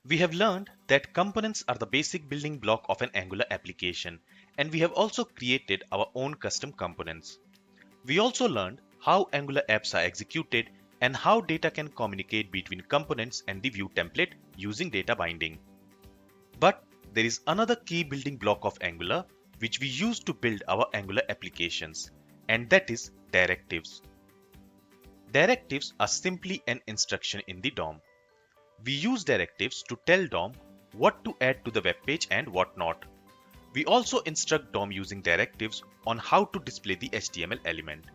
We have learned that components are the basic building block of an Angular application, and we have also created our own custom components. We also learned how Angular apps are executed and how data can communicate between components and the view template using data binding. But there is another key building block of Angular which we use to build our Angular applications, and that is directives. Directives are simply an instruction in the DOM. We use directives to tell DOM what to add to the web page and what not. We also instruct DOM using directives on how to display the HTML element.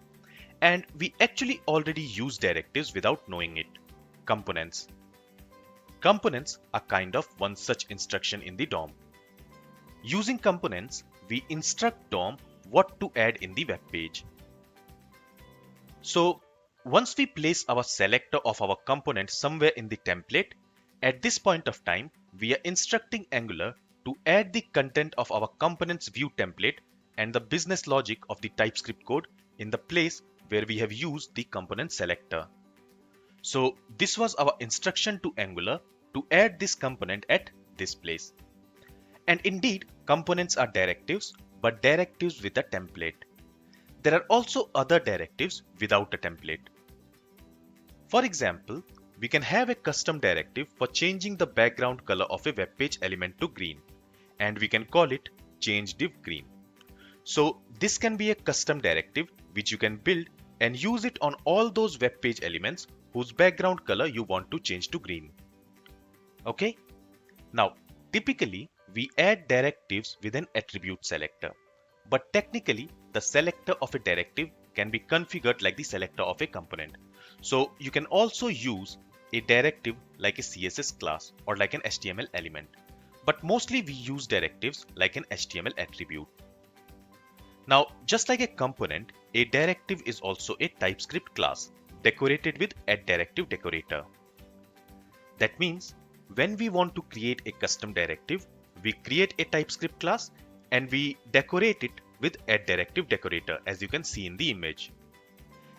And we actually already use directives without knowing it. Components. Components are kind of one such instruction in the DOM. Using components, we instruct DOM what to add in the web page. So once we place our selector of our component somewhere in the template, at this point of time, we are instructing Angular to add the content of our component's view template and the business logic of the TypeScript code in the place where we have used the component selector. So this was our instruction to Angular to add this component at this place. And indeed, components are directives, but directives with a template. There are also other directives without a template. For example, we can have a custom directive for changing the background color of a web page element to green, and we can call it change div green. So this can be a custom directive which you can build and use it on all those web page elements whose background color you want to change to green. Okay? Now, typically we add directives with an attribute selector, but technically the selector of a directive can be configured like the selector of a component. So you can also use a directive like a CSS class or like an HTML element, but mostly we use directives like an HTML attribute. Now, just like a component, a directive is also a TypeScript class decorated with @directive decorator. That means when we want to create a custom directive, we create a TypeScript class and we decorate it with @directive decorator, as you can see in the image.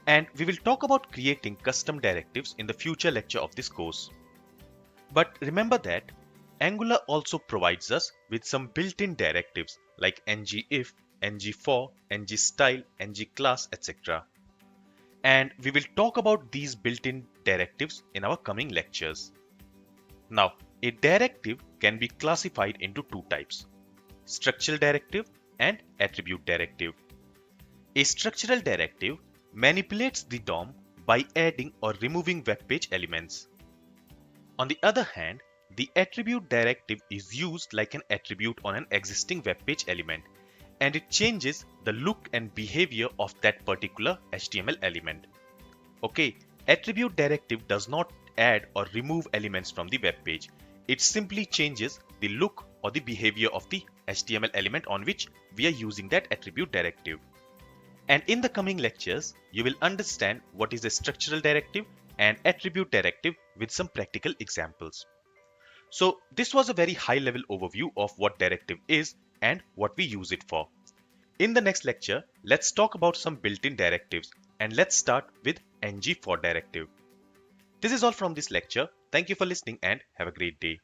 And we will talk about creating custom directives in the future lecture of this course. But remember that Angular also provides us with some built-in directives like ngIf, ngFor, ngStyle, ngClass, etc. And we will talk about these built-in directives in our coming lectures. Now, a directive can be classified into two types: structural directive and attribute directive. A structural directive manipulates the DOM by adding or removing web page elements. On the other hand, the attribute directive is used like an attribute on an existing web page element, and it changes the look and behavior of that particular HTML element. Okay, attribute directive does not add or remove elements from the web page. It simply changes the look or the behavior of the HTML element on which we are using that attribute directive. And in the coming lectures, you will understand what is a structural directive and attribute directive with some practical examples. So this was a very high level overview of what directive is and what we use it for. In the next lecture, let's talk about some built-in directives, and let's start with ngFor directive. This is all from this lecture. Thank you for listening and have a great day.